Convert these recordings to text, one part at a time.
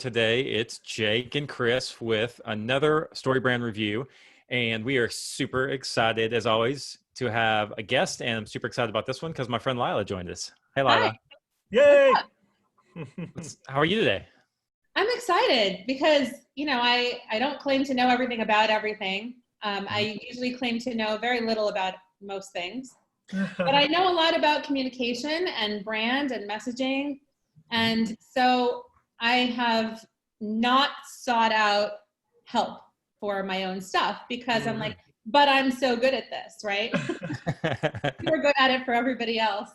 today. It's Jake and Chris with another StoryBrand review. And we are super excited, as always, to have a guest. And I'm super excited about this one because my friend Lila joined us. Hey, Hi, Lila. what's Yay! up? How are you today? I'm excited because, I don't claim to know everything about everything. I usually claim to know very little about most things, but I know a lot about communication and brand and messaging. And so I have not sought out help for my own stuff because I'm like, but I'm so good at this, right? We're good at it for everybody else.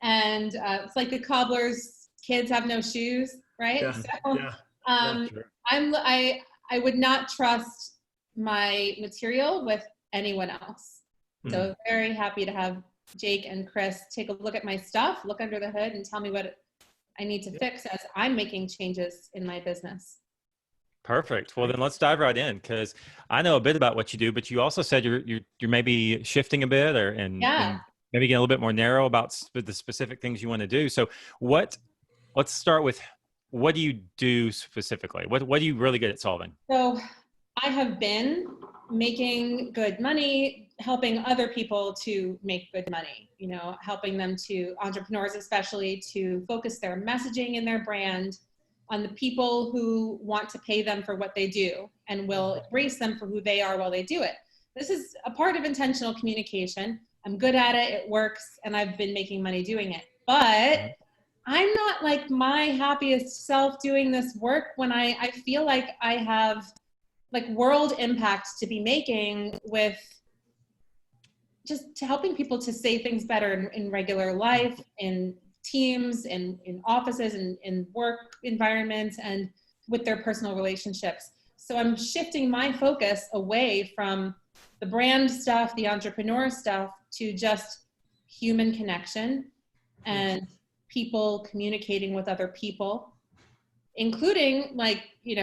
And it's like the cobbler's kids have no shoes, right? Yeah, So Sure. I would not trust my material with anyone else. So very happy to have Jake and Chris take a look at my stuff, look under the hood, and tell me what I need to fix as I'm making changes in my business. Perfect. Well, then let's dive right in because I know a bit about what you do, but you also said you're maybe shifting a bit and maybe getting a little bit more narrow about the specific things you want to do. So let's start with, what do you do specifically? What are you really good at solving? So I have been making good money, helping other people to make good money, helping them entrepreneurs especially, to focus their messaging and their brand on the people who want to pay them for what they do and will embrace them for who they are while they do it. This is a part of intentional communication. I'm good at it, it works, and I've been making money doing it. But I'm not like my happiest self doing this work when I feel like I have like world impact to be making with just helping people to say things better in regular life, in teams, in offices, in work environments, and with their personal relationships. So I'm shifting my focus away from the brand stuff, the entrepreneur stuff, to just human connection and people communicating with other people, including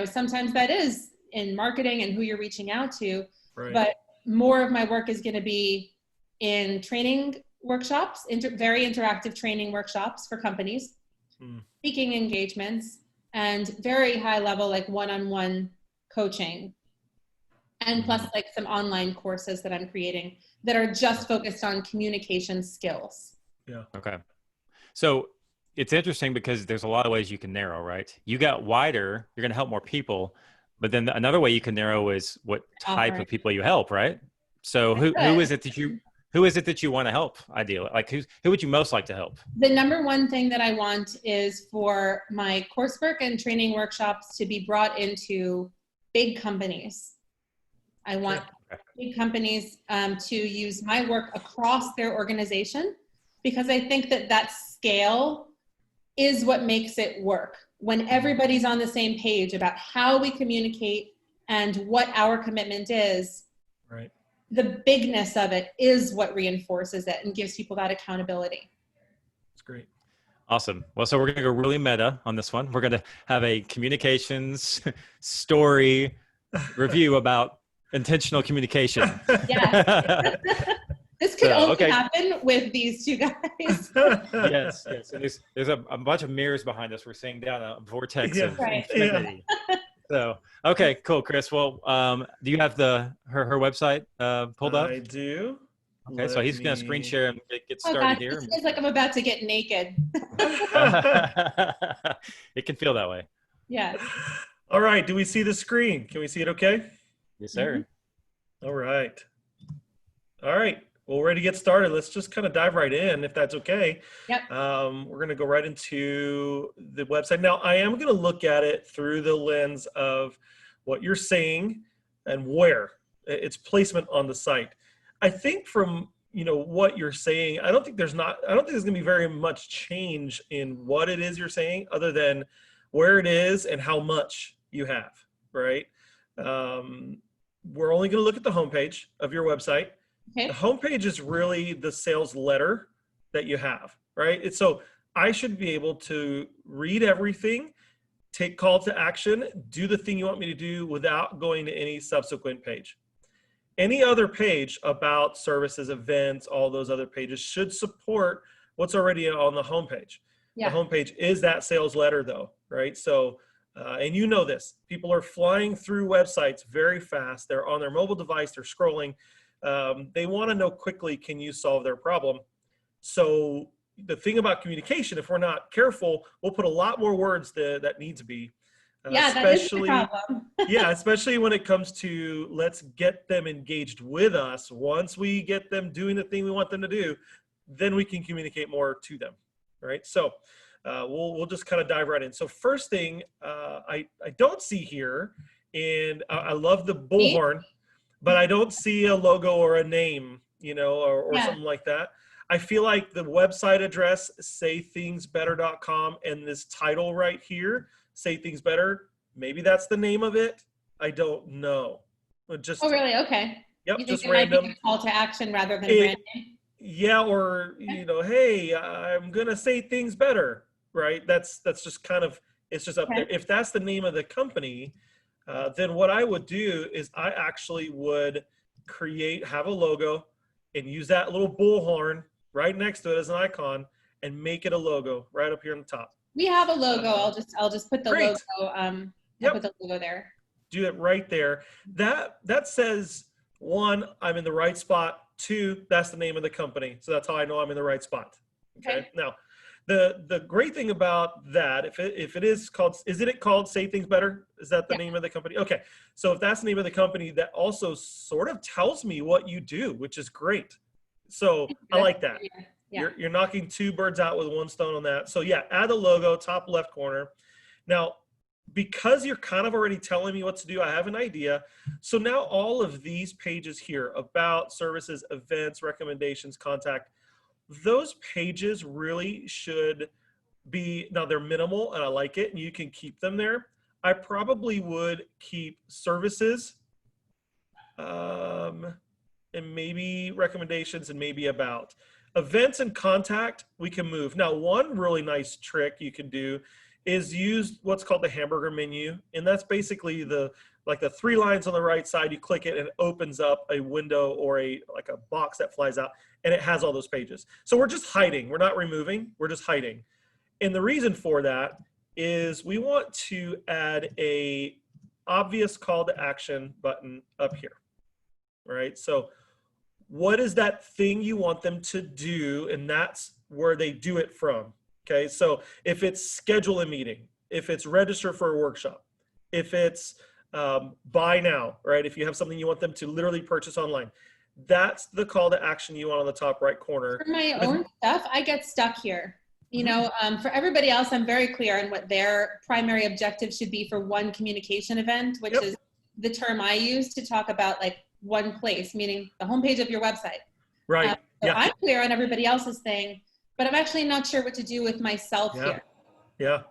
sometimes that is in marketing and who you're reaching out to, but more of my work is going to be in training workshops, very interactive training workshops for companies, speaking engagements, and very high level, like one-on-one coaching. And plus like some online courses that I'm creating that are just focused on communication skills. Yeah. Okay. So it's interesting because there's a lot of ways you can narrow, right? You got wider, you're going to help more people, but then another way you can narrow is what type of people you help, right? So who is it that you want to help ideally? Like who would you most like to help? The number one thing that I want is for my coursework and training workshops to be brought into big companies. I want big companies to use my work across their organization, because I think that scale is what makes it work. When everybody's on the same page about how we communicate and what our commitment is, the bigness of it is what reinforces it and gives people that accountability. That's great. Awesome. Well, so we're going to go really meta on this one. We're going to have a communications story review about intentional communication. Yeah. This could only happen with these two guys. Yes. And there's a bunch of mirrors behind us. We're seeing down a vortex of infinity. So, okay, cool, Chris. Well, do you have her website pulled up? I do. Okay, so he's going to screen share and get started here. It feels like I'm about to get naked. It can feel that way. Yeah. All right. Do we see the screen? Can we see it okay? Yes, sir. All right. Well, we're ready to get started. Let's just kind of dive right in, if that's okay. Yep. We're going to go right into the website. Now, I am going to look at it through the lens of what you're saying and where its placement on the site. I think from what you're saying, I don't think there's going to be very much change in what it is you're saying, other than where it is and how much you have. Right. We're only going to look at the homepage of your website. Okay. The homepage is really the sales letter that you have, right? So I should be able to read everything, take call to action, do the thing you want me to do without going to any subsequent page. Any other page about services, events, all those other pages should support what's already on the homepage. Yeah. The homepage is that sales letter though, right? So and you know this, people are flying through websites very fast. They're on their mobile device, they're scrolling. They want to know quickly, can you solve their problem? So the thing about communication, if we're not careful, we'll put a lot more words that need to be. Yeah, that is the problem. Yeah, especially when it comes to let's get them engaged with us. Once we get them doing the thing we want them to do, then we can communicate more to them, right? So we'll just kind of dive right in. So first thing I don't see here, and I love the bullhorn, but I don't see a logo or a name, you know, or something like that. I feel like the website address, saythingsbetter.com, and this title right here, Say Things Better, maybe that's the name of it. I don't know. Just, oh, really? Okay. Yep, you just think random. Might be a call to action rather than brand name? Yeah, or, you know, hey, I'm going to say things better, right? That's just kind of, it's just up there. If that's the name of the company, then what I would do is I actually would have a logo and use that little bullhorn right next to it as an icon and make it a logo right up here on the top. We have a logo. I'll just put the great. logo. Yep. Put the logo there. Do it right there. That says, 1, I'm in the right spot. 2, that's the name of the company. So that's how I know I'm in the right spot. Okay. Now, the great thing about that, if it is called, isn't it called Say Things Better? Is that the name of the company? Okay. So if that's the name of the company, that also sort of tells me what you do, which is great. So I like that. Yeah. You're knocking 2 birds out with 1 stone on that. So yeah, add the logo, top left corner. Now, because you're kind of already telling me what to do, I have an idea. So now all of these pages here, about, services, events, recommendations, contact, those pages really should be, now they're minimal and I like it and you can keep them there. I probably would keep services, and maybe recommendations and maybe about. Events and contact, we can move. Now, one really nice trick you can do is use what's called the hamburger menu. And that's basically the 3 lines on the right side. You click it and it opens up a window or like a box that flies out and it has all those pages. So we're just hiding. We're not removing, we're just hiding. And the reason for that is we want to add a obvious call to action button up here, right? So what is that thing you want them to do? And that's where they do it from. Okay, so if it's schedule a meeting, if it's register for a workshop, if it's buy now, right? If you have something you want them to literally purchase online, that's the call to action you want on the top right corner. For my own stuff, I get stuck here. You know, for everybody else, I'm very clear on what their primary objective should be for one communication event, which is the term I use to talk about like one place, meaning the homepage of your website. Right. So I'm clear on everybody else's thing, but I'm actually not sure what to do with myself here. Yeah.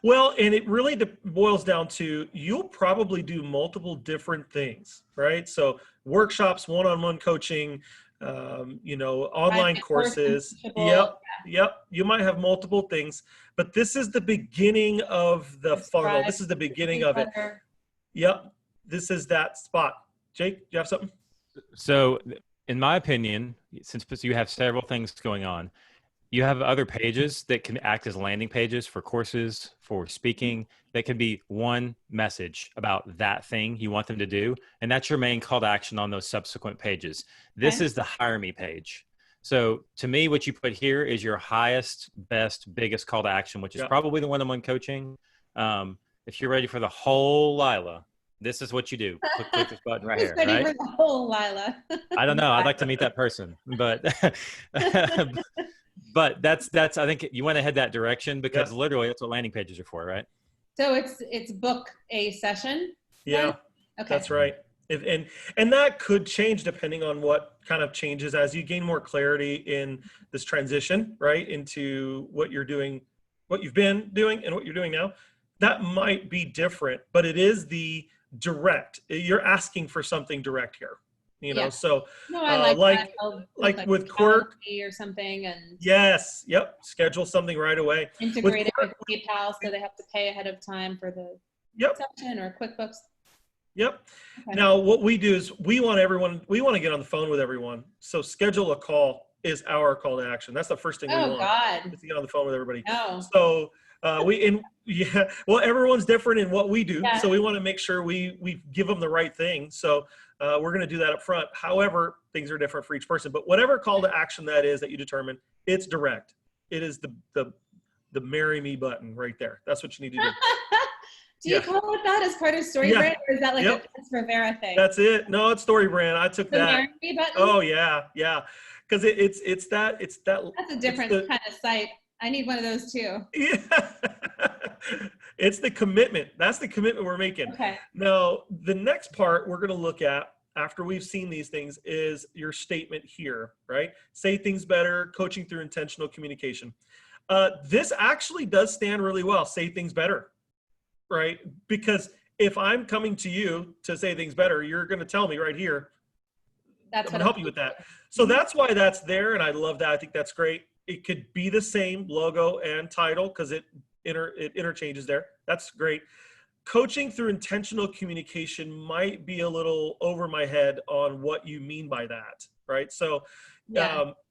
Well, and it really boils down to, you'll probably do multiple different things, right? So workshops, one-on-one coaching, you know, online courses. Yep. You might have multiple things, but this is the beginning of the funnel. This is the beginning of it. Yep. This is that spot. Jake, do you have something? So in my opinion, since you have several things going on, you have other pages that can act as landing pages for courses, for speaking, that can be one message about that thing you want them to do. And that's your main call to action on those subsequent pages. This is the hire me page. So to me, what you put here is your highest, best, biggest call to action, which is probably the one-on-one coaching. If you're ready for the whole Lila, this is what you do. Click this button right here. Ready right? for the whole Lila. I don't know. I'd like to meet that person, but but that's I think you want to head that direction, because literally that's what landing pages are for, right? So it's book a session. Yeah, okay. That's right. And that could change depending on what kind of changes as you gain more clarity in this transition, right, into what you're doing, what you've been doing and what you're doing now. That might be different, but it is the direct. You're asking for something direct here, you know. So no, I like with Quirk or something, and schedule something right away. Integrate it with PayPal, so they have to pay ahead of time for the session, or QuickBooks. Okay. Now what we do is we want to get on the phone with everyone. So schedule a call is our call to action. That's the first thing we want. Is to get on the phone with everybody. No. So Yeah, well, everyone's different in what we do, Yeah. so we want to make sure we give them the right thing. So we're going to do that up front. However, things are different for each person. But whatever call to action that is that you determine, it's direct. It is the marry me button right there. That's what you need to do. Do you call it that as part of StoryBrand, or is that like a Chris Rivera thing? That's it. No, it's StoryBrand. I took the that. Marry Me button? Oh yeah, because it's that. That's a different kind of site. I need one of those too. Yeah. It's the commitment. That's the commitment we're making. Okay. Now, the next part we're going to look at after we've seen these things is your statement here, right? Say things better, coaching through intentional communication. This actually does stand really well. Say things better, right? Because if I'm coming to you to say things better, you're going to tell me right here. That's I'm going to help you with that. So that's why that's there, and I love that. I think that's great. It could be the same logo and title because it interchanges there. That's great. Coaching through intentional communication might be a little over my head on what you mean by that, right? So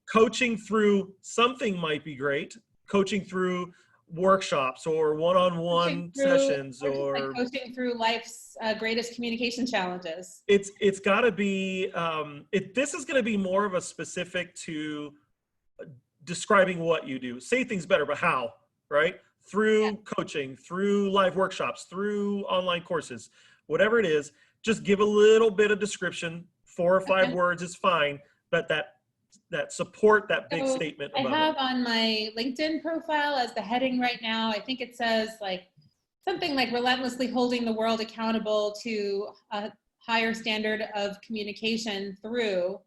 coaching through something might be great. Coaching through workshops or one-on-one sessions, or like coaching through life's greatest communication challenges. It's got to be, this is going to be more of a specific to describing what you do. Say things better, but how, right? Through coaching, through live workshops, through online courses, whatever it is, just give a little bit of description. 4 or 5 words is fine, but that support that big statement. I have on my LinkedIn profile as the heading right now, I think it says like something like relentlessly holding the world accountable to a higher standard of communication through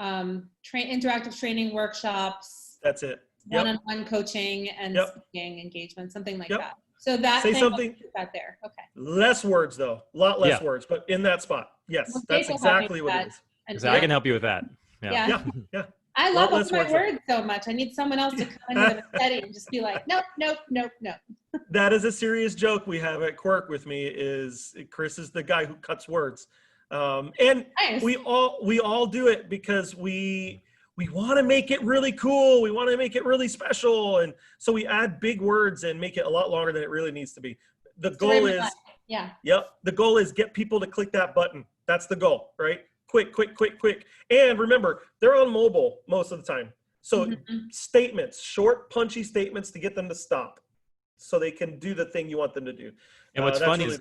interactive training workshops. That's it. One-on-one coaching and speaking engagement, something like that. So that say something that there. Okay. Less words though, a lot less words, but in that spot. Yes, well, that's exactly what it is. I can help you with that. Yeah. I love all my words so much. I need someone else to come in with a study and just be like, nope, nope, nope, nope. That is a serious joke we have at Quirk with me. Is Chris is the guy who cuts words, and nice. we all do it because we want to make it really cool. We want to make it really special, and so we add big words and make it a lot longer than it really needs to be. The goal is, the goal is get people to click that button. That's the goal, right? Quick. And remember, they're on mobile most of the time. So statements, short, punchy statements to get them to stop so they can do the thing you want them to do. And what's funny is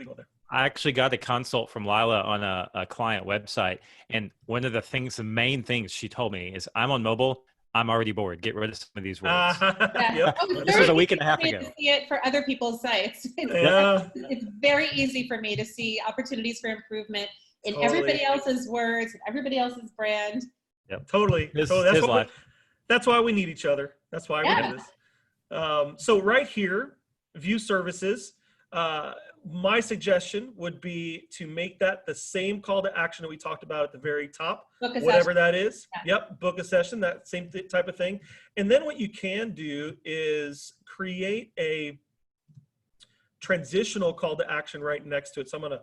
I actually got a consult from Lila on a client website. And one of the main things she told me is, I'm on mobile. I'm already bored. Get rid of some of these words. This was a week and a half ago. To see it for other people's sites. It's very easy for me to see opportunities for improvement in everybody else's words, and everybody else's brand. Yep, totally. That's why we need each other. That's why we do this. So right here, view services. My suggestion would be to make that the same call to action that we talked about at the very top, whatever that is. Yep, book a session, that same type of thing. And then what you can do is create a transitional call to action right next to it. So I'm going to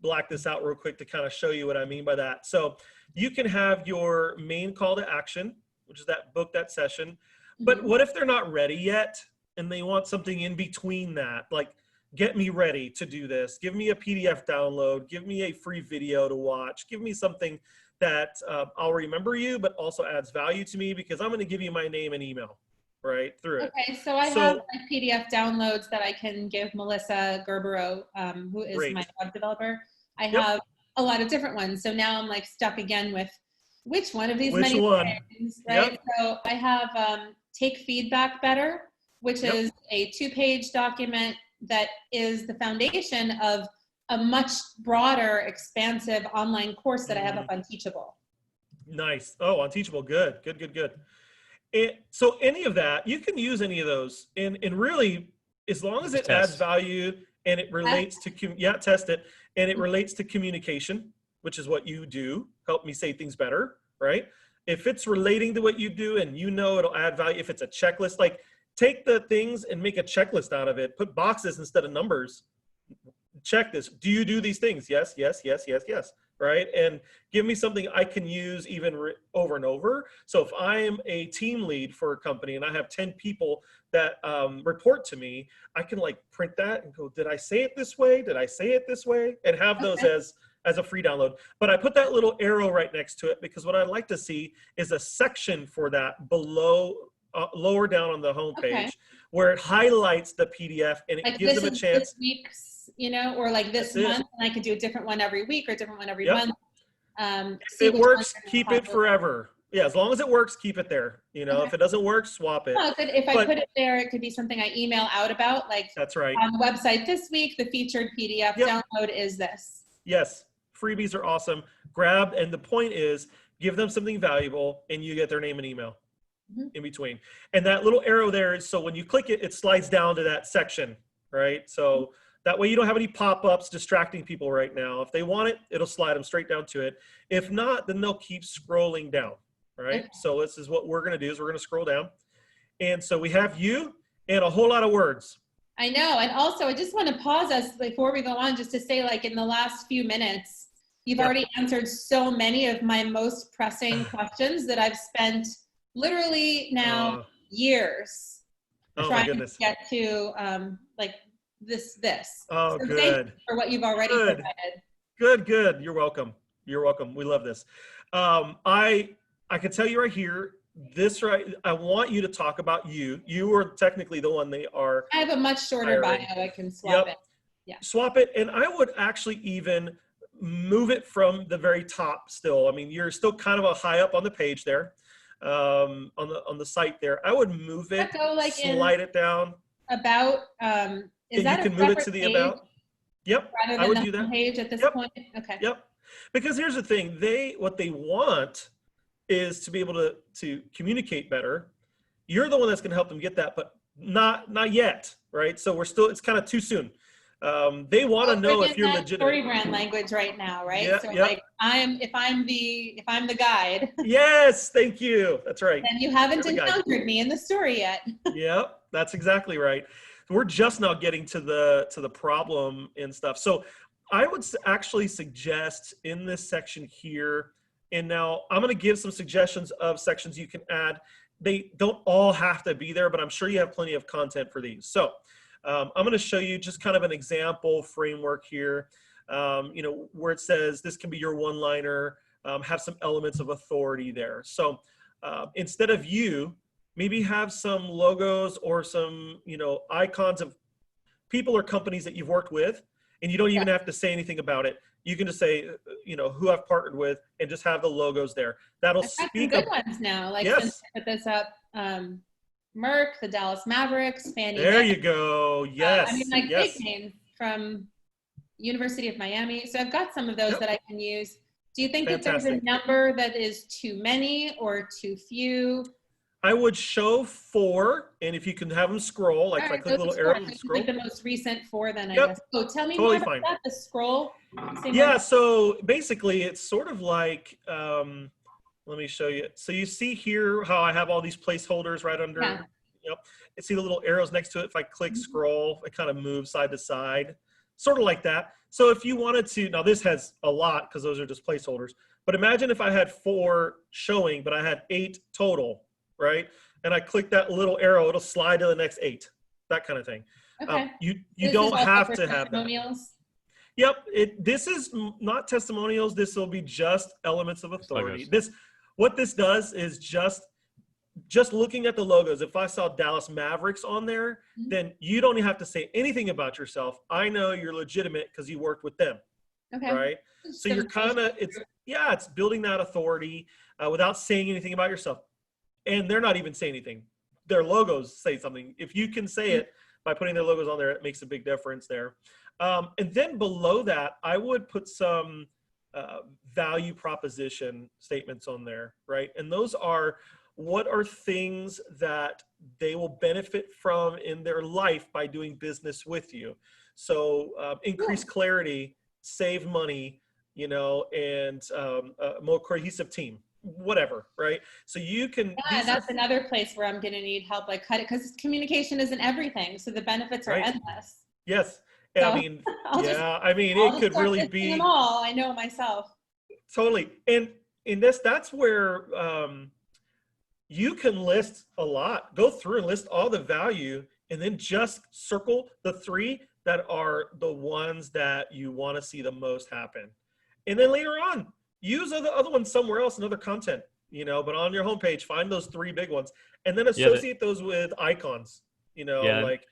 black this out real quick to kind of show you what I mean by that. So you can have your main call to action, which is that book that session. But what if they're not ready yet and they want something in between that? Like, get me ready to do this. Give me a PDF download. Give me a free video to watch. Give me something that I'll remember you, but also adds value to me because I'm going to give you my name and email right through it. Okay, so I have like PDF downloads that I can give Melissa Gerbero, who is my web developer. I have a lot of different ones. So now I'm like stuck again with which one of these things, right? So I have Take Feedback Better, which is a 2-page document that is the foundation of a much broader, expansive online course that I have up on Teachable. Nice. Oh, on Teachable. Good. So any of that, you can use any of those. And really, as long as it adds value and it relates to, test it, and it relates to communication, which is what you do, help me say things better, right? If it's relating to what you do and it'll add value, if it's a checklist, like take the things and make a checklist out of it, put boxes instead of numbers. Check this. Do you do these things? Yes. right? And give me something I can use even over and over. So if I'm a team lead for a company and I have 10 people that report to me, I can like print that and go, did I say it this way? Did I say it this way? And have those as a free download. But I put that little arrow right next to it because what I'd like to see is a section for that below, lower down on the homepage, where it highlights the PDF and it like gives them a chance. This week's, you know, or like this month, and I could do a different one every week or a different one every month. If it works, keep it forever. Yeah, as long as it works, keep it there. You know, if it doesn't work, swap it. Well, if I put it there, it could be something I email out about, like that's right. On the website this week, the featured PDF download is this. Yes, freebies are awesome. Grab, and the point is, give them something valuable, and you get their name and email in between. And that little arrow there is so when you click it, it slides down to that section, right? So that way you don't have any pop-ups distracting people right now. If they want it, it'll slide them straight down to it. If not, then they'll keep scrolling down, right? So this is what we're going to do is we're going to scroll down. And so we have you and a whole lot of words. I know. And also I just want to pause us before we go on just to say, like, in the last few minutes, you've already answered so many of my most pressing questions that I've spent literally now years trying to get to, like this. Oh, so good. Thank you for what you've already provided. Good. You're welcome. You're welcome. We love this. I can tell you right here, I want you to talk about you. You are technically the one they are. I have a much shorter bio. I can swap it. Yeah. Swap it. And I would actually even move it from the very top still. I mean, you're still kind of a high up on the page there, on the site there. I would move it, like slide it down. About, is that you can move it to the page? About. Yep. Rather than I would do that. Page at this point. Okay. Yep. Because here's the thing, what they want is to be able to communicate better. You're the one that's going to help them get that, but not yet, right? So it's kind of too soon. They want to know if you're legitimate. Story brand language right now, right? Like if I'm the guide. Yes, thank you. That's right. And you haven't encountered me in the story yet. Yep, that's exactly right. We're just now getting to the problem and stuff. So I would actually suggest in this section here, and now I'm going to give some suggestions of sections you can add. They don't all have to be there, but I'm sure you have plenty of content for these. So I'm going to show you just kind of an example framework here, you know, where it says this can be your one-liner, have some elements of authority there. So instead of you, maybe have some logos or some, you know, icons of people or companies that you've worked with, and you don't even have to say anything about it. You can just say, you know, who I've partnered with, and just have the logos there. That'll speak. Some good ones now. Like, since I put this up, Merck, the Dallas Mavericks, Fannie. There you go. Yes. I mean, like big names from University of Miami. So I've got some of those that I can use. Do you think that there's a number that is too many or too few? I would show 4, and if you can have them scroll, like if I click a little arrow, scroll. Like the most recent 4, then I guess. So tell me more about that. The scroll. Yeah. So basically, it's sort of like. Let me show you. So you see here how I have all these placeholders right under. Yep. You see the little arrows next to it. If I click scroll, it kind of moves side to side, sort of like that. So if you wanted to, now this has a lot because those are just placeholders. But imagine if I had 4 showing, but I had 8 total. Right? And I click that little arrow, it'll slide to the next 8, that kind of thing. Okay. You don't have to have that. Yep. This is not testimonials. This will be just elements of authority. What this does is just looking at the logos. If I saw Dallas Mavericks on there, then you don't have to say anything about yourself. I know you're legitimate because you worked with them. Okay. Right? So you're kind of, it's building that authority without saying anything about yourself. And they're not even saying anything. Their logos say something. If you can say it by putting their logos on there, it makes a big difference there. And then below that, I would put some value proposition statements on there, right? And those are, what are things that they will benefit from in their life by doing business with you? So increase clarity, save money, you know, and a more cohesive team. Whatever, right? So you can. Yeah, that's another place where I'm going to need help. Like, cut it, because communication isn't everything. So the benefits are endless. Yes, so, I mean, it could really be. Them all. I know myself. Totally. And in this, that's where you can list a lot. Go through and list all the value, and then just circle the 3 that are the ones that you want to see the most happen. And then later on, use the other ones somewhere else in other content, you know, but on your homepage, find those 3 big ones, and then associate those with icons, you know, like.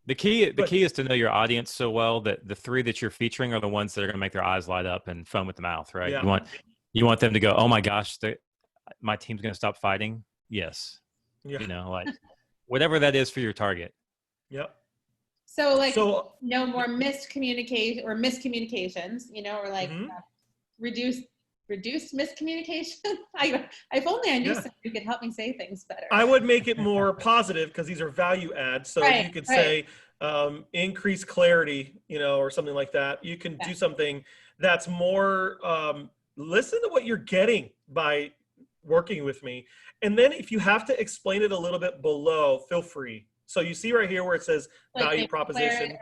The key is to know your audience so well that the 3 that you're featuring are the ones that are going to make their eyes light up and foam with the mouth, right? Yeah. You want them to go, oh my gosh, my team's going to stop fighting. Yes. Yeah. You know, like whatever that is for your target. Yep. So like no more miscommunication or miscommunications, you know, or like reduced miscommunication. If only I knew someone who could help me say things better. I would make it more positive because these are value adds. So you could say increase clarity, you know, or something like that. You can do something that's more, listen to what you're getting by working with me. And then if you have to explain it a little bit below, feel free. So you see right here where it says value proposition.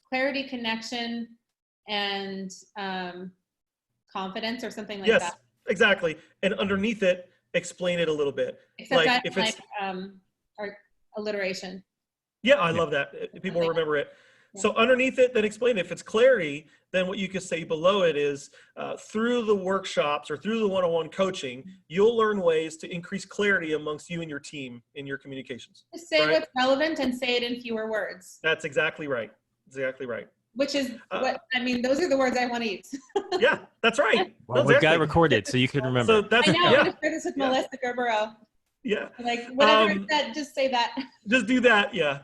Clarity, connection, and confidence or something like that. Yes, exactly. And underneath it, explain it a little bit. Except like if it's or alliteration. Yeah, I love that. People remember it. Yeah. So underneath it, then explain it. If it's clarity, then what you could say below it is through the workshops or through the one-on-one coaching, you'll learn ways to increase clarity amongst you and your team in your communications. Just say what's relevant and say it in fewer words. That's exactly right. Exactly right. Which is what, I mean, those are the words I want to use. Yeah, that's right. Well, we've got it recorded so you can remember. So that's, I know, I'm going to share this with Melissa Gerbero. Yeah. Like, whatever it said, just say that. Just do that, yeah.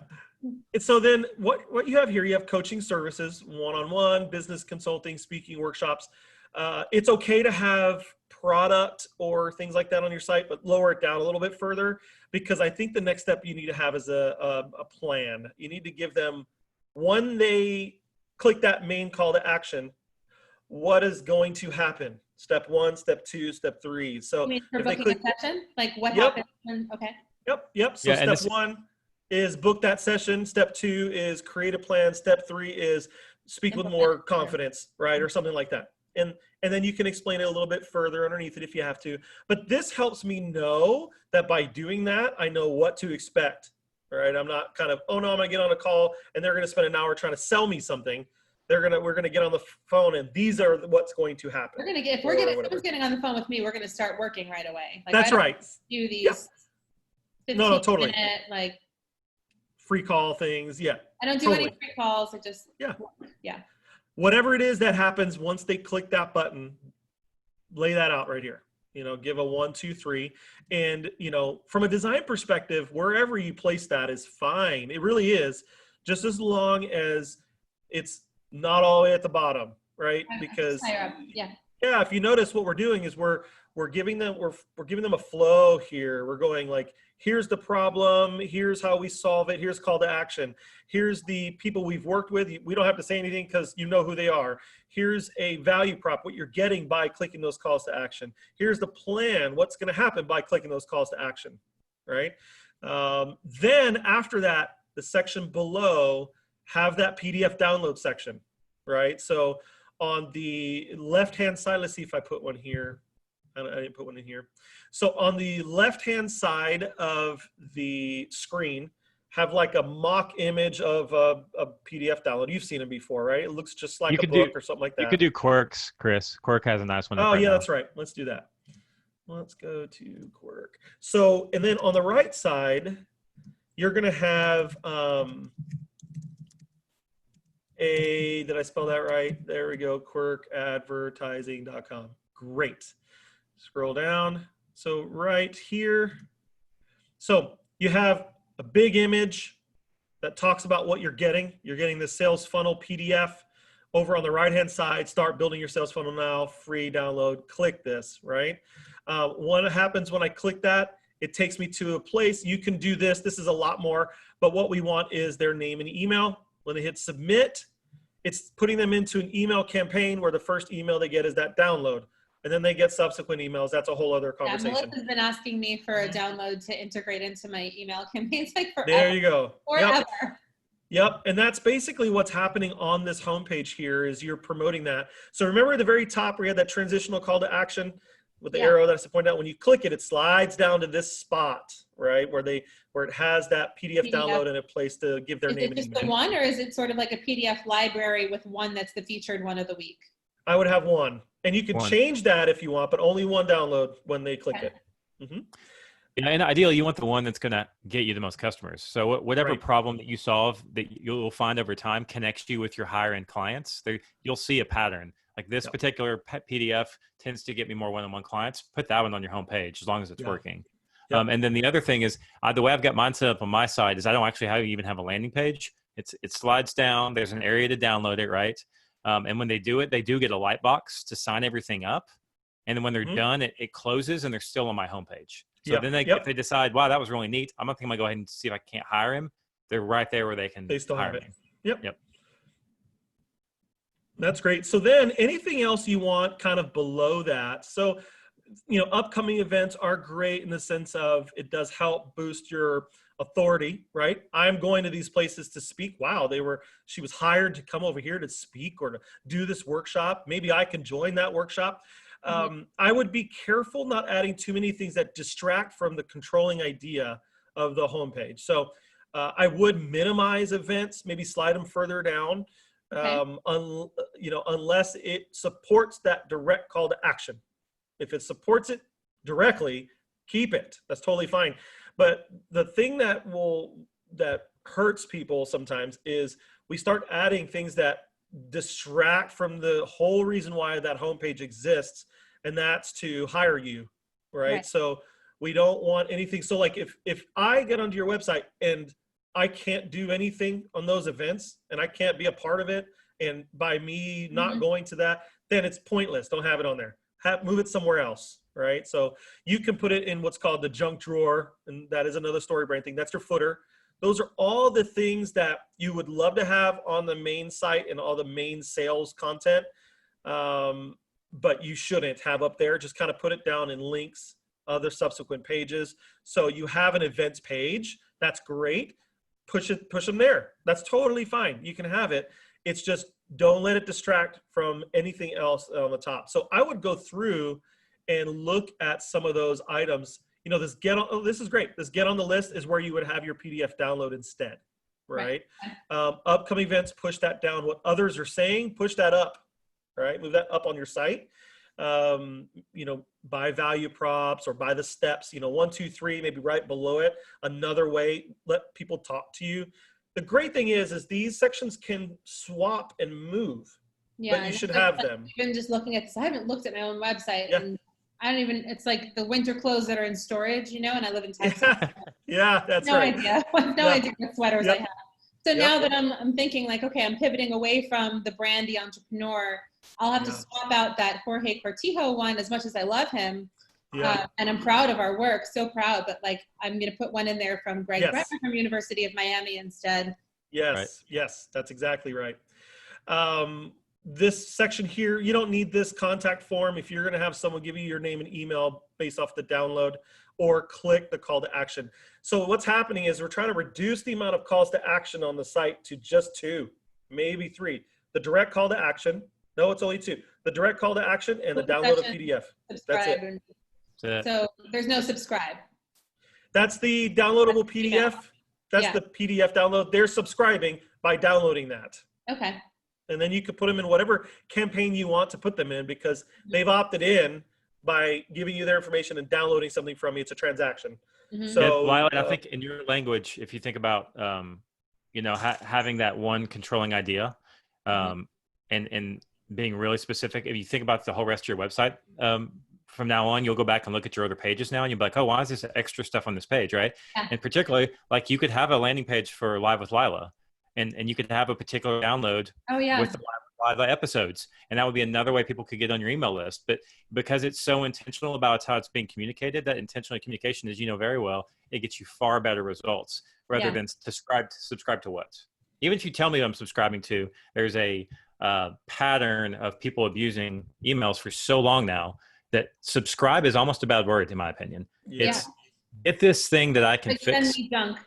And so then what you have here, you have coaching services, one-on-one, business consulting, speaking workshops. It's okay to have product or things like that on your site, but lower it down a little bit further, because I think the next step you need to have is a plan. You need to give them, when they click that main call to action, what is going to happen? Step 1, step 2, step 3. So you mean for booking a session? Like what happens when, okay. Yep. So step 1 is book that session. Step 2 is create a plan. Step 3 is speak with more confidence, right? Or something like that. And then you can explain it a little bit further underneath it if you have to. But this helps me know that by doing that, I know what to expect. All right, I'm not kind of, oh no, I'm gonna get on a call and they're gonna spend an hour trying to sell me something. We're gonna get on the phone and these are what's going to happen. If someone's getting on the phone with me, we're gonna start working right away. Like, that's right. Do these 15 totally. minute, like free call things, yeah. I don't do any free calls. It just Whatever it is that happens once they click that button, lay that out right here. You know, give a 1, 2, 3. And, you know, from a design perspective, wherever you place that is fine. It really is, just as long as it's not all the way at the bottom, right? Because if you notice what we're doing is we're giving them a flow here. We're going like, here's the problem, here's how we solve it, here's call to action, here's the people we've worked with. We don't have to say anything because you know who they are. Here's a value prop, what you're getting by clicking those calls to action. Here's the plan, what's going to happen by clicking those calls to action, right? Then after that, the section below, have that PDF download section, right? So on the left-hand side, let's see if I put one here. I didn't put one in here. So on the left-hand side of the screen, have like a mock image of a PDF download. You've seen them before, right? It looks just like a book or something like that. You could do Quirks, Chris. Quirk has a nice one. Oh, yeah, that's right. Let's do that. Let's go to Quirk. So, and then on the right side, you're going to have did I spell that right? There we go, quirkadvertising.com. Great. Scroll down. So right here, so you have a big image that talks about what you're getting. You're getting the sales funnel PDF over on the right-hand side. Start building your sales funnel now, free download, click this, right? What happens when I click that, it takes me to a place. You can do this. This is a lot more, but what we want is their name and email. When they hit submit, it's putting them into an email campaign where the first email they get is that download. And then they get subsequent emails. That's a whole other conversation. Yeah, Melissa's been asking me for a download to integrate into my email campaigns like forever. There you go. Forever. Yep, and that's basically what's happening on this homepage here is you're promoting that. So remember at the very top where you had that transitional call to action with the arrow that I pointed out. When you click it, it slides down to this spot, right, where it has that PDF download and a place to give their name and email. Is it just the one, or is it sort of like a PDF library with one that's the featured one of the week? I would have one, and you can change that if you want, but only one download when they click it. Mm-hmm. Yeah, and ideally, you want the one that's going to get you the most customers. So whatever problem that you solve that you'll find over time connects you with your higher end clients. You'll see a pattern. Like this particular PDF tends to get me more one-on-one clients. Put that one on your homepage as long as it's working. And then the other thing is the way I've got mine set up on my side is I don't actually even have a landing page. It slides down. There's an area to download it, right? And when they do it, they do get a light box to sign everything up. And then when they're done, it closes and they're still on my homepage. So then if they decide, wow, that was really neat, I'm going to go ahead and see if I can't hire him. They're right there where they still hire have it. me. Yep. That's great. So then anything else you want kind of below that? So, upcoming events are great in the sense of it does help boost your authority, right? I'm going to these places to speak. Wow, she was hired to come over here to speak or to do this workshop. Maybe I can join that workshop. I would be careful not adding too many things that distract from the controlling idea of the homepage. So I would minimize events, maybe slide them further down, unless it supports that direct call to action. If it supports it directly, keep it. That's totally fine. But the thing that hurts people sometimes is we start adding things that distract from the whole reason why that homepage exists, and that's to hire you, right? So we don't want anything. So like if I get onto your website and I can't do anything on those events and I can't be a part of it, and by me not going to that, then it's pointless. Don't have it on there. Move it somewhere else, right? So you can put it in what's called the junk drawer, and that is another StoryBrand thing. That's your footer. Those are all the things that you would love to have on the main site and all the main sales content, but you shouldn't have up there. Just kind of put it down in links, other subsequent pages. So you have an events page. That's great. Push them there. That's totally fine. You can have it. It's just don't let it distract from anything else on the top. So I would go through and look at some of those items. This is great. This get on the list is where you would have your PDF download instead, right? Upcoming events, push that down. What others are saying, push that up, right? Move that up on your site. Buy value props or buy the steps, 1, 2, 3, maybe right below it. Another way, let people talk to you. The great thing is these sections can swap and move, but you should have them. Even just looking at this, I haven't looked at my own website and I don't even, it's like the winter clothes that are in storage, and I live in Texas. That's right. Idea. No idea what sweaters I have. So now that I'm thinking like, okay, I'm pivoting away from the brandy entrepreneur, I'll have to swap out that Jorge Cortijo one as much as I love him. And I'm proud of our work, so proud, but like I'm going to put one in there from Greg Bremer from University of Miami instead. Yes, that's exactly right. This section here, you don't need this contact form if you're going to have someone give you your name and email based off the download, or click the call to action. So what's happening is we're trying to reduce the amount of calls to action on the site to just 2, maybe 3. The direct call to action. No, it's only 2. The direct call to action and the download of PDF. That's it. So there's no subscribe. That's the downloadable PDF. That's the PDF download. They're subscribing by downloading that. Okay. And then you could put them in whatever campaign you want to put them in, because they've opted in by giving you their information and downloading something from you. It's a transaction. So Lila, I think in your language, if you think about, having that one controlling idea, and being really specific, if you think about the whole rest of your website, from now on, you'll go back and look at your other pages now, and you'll be like, oh, why is this extra stuff on this page, right? And particularly, like you could have a landing page for Live with Lila, and you could have a particular download with the Live with Lila episodes, and that would be another way people could get on your email list. But because it's so intentional about how it's being communicated, that intentional communication, as you know very well, it gets you far better results rather than subscribe to what. Even if you tell me what I'm subscribing to, there's a pattern of people abusing emails for so long now that subscribe is almost a bad word, in my opinion. It's this thing that I can fix. Send me junk.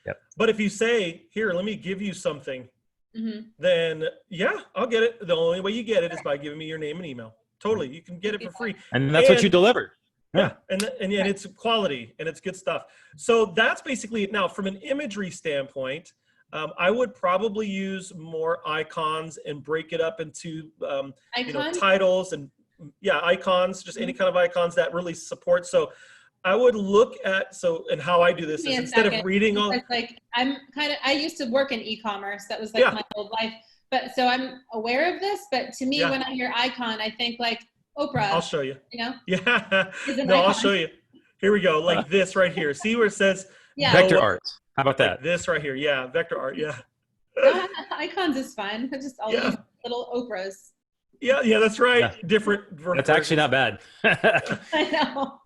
Yep. But if you say, here, let me give you something, Mm-hmm. then yeah, I'll get it. The only way you get it is by giving me your name and email. Totally. You can get it for free. And that's what you delivered. Yeah. And it's quality and it's good stuff. So that's basically it. Now, from an imagery standpoint, I would probably use more icons and break it up into, titles and icons, just any kind of icons that really support. So I would look at, and how I do this is instead of reading all. Like I used to work in e-commerce. That was like my old life. But so I'm aware of this, but to me, when I hear icon, I think like Oprah. I'll show you. You know? Yeah. No, I'll show you. Here we go. Like this right here. See where it says vector art. How about that? Like this right here. Yeah. Vector art. Yeah. Icons is fun. Just all these little Oprahs. Yeah. Yeah. That's right. Yeah. Different. That's actually not bad. I know.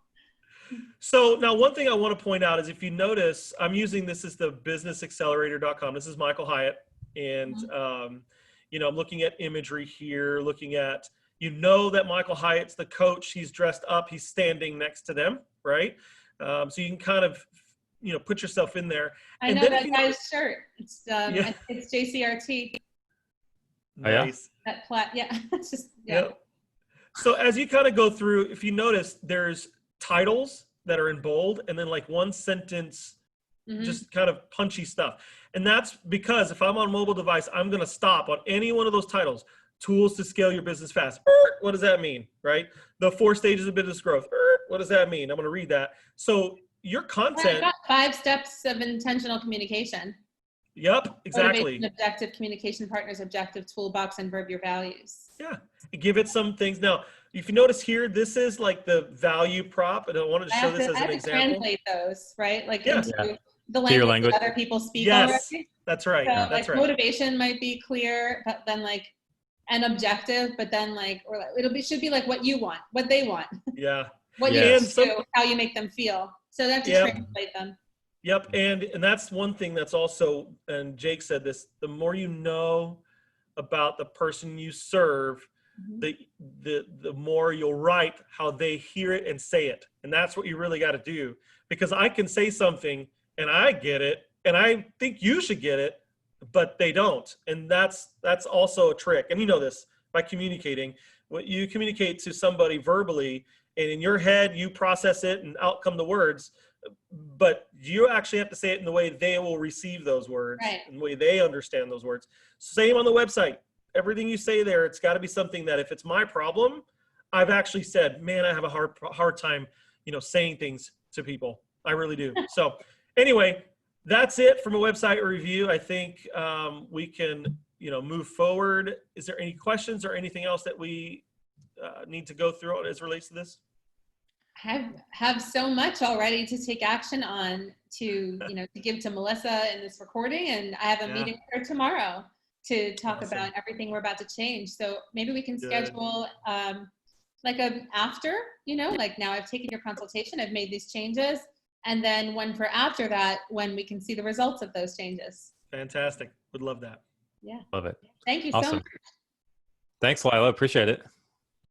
So now one thing I want to point out is if you notice, I'm using this as the businessaccelerator.com. This is Michael Hyatt. And, I'm looking at imagery here, looking at, that Michael Hyatt's the coach. He's dressed up. He's standing next to them, right? So you can kind of, put yourself in there. I know that guy's shirt. It's it's JCRT. Nice. That it's just So as you kind of go through, if you notice, there's titles that are in bold and then like one sentence, just kind of punchy stuff. And that's because if I'm on a mobile device, I'm going to stop on any one of those titles. Tools to scale your business fast. What does that mean, right? The 4 stages of business growth. What does that mean? I'm going to read that. So your content. I've got 5 steps of intentional communication. Yep, exactly. Motivation, objective, communication partners, objective, toolbox, and verb your values. Yeah, give it some things. Now, if you notice here, this is like the value prop, and I wanted to show this as an example. Translate those, right? Like into the language that other people speak. Yes, already. That's right. So, that's right. Motivation might be clear, but then like an objective, but then should be like what you want, what they want. Yeah. What you do, how you make them feel. So they have to translate them. Yep, and that's one thing that's also, and Jake said this, the more you know about the person you serve, the more you'll write how they hear it and say it. And that's what you really got to do. Because I can say something and I get it, and I think you should get it, but they don't. And that's also a trick. And you know this, by communicating, what you communicate to somebody verbally, and in your head, you process it and out come the words, but you actually have to say it in the way they will receive those words, and the way they understand those words. Same on the website. Everything you say there, it's got to be something that if it's my problem, I've actually said, man, I have a hard time, saying things to people. I really do. So anyway, that's it from a website review. I think we can, move forward. Is there any questions or anything else that we need to go through as it relates to this? I have so much already to take action on to give to Melissa in this recording, and I have a meeting with her tomorrow to talk about everything we're about to change. So maybe we can schedule like an after, like now I've taken your consultation, I've made these changes, and then one for after that when we can see the results of those changes. Fantastic. Would love that. Yeah. Love it. Thank you so much. Thanks, Lila. Appreciate it.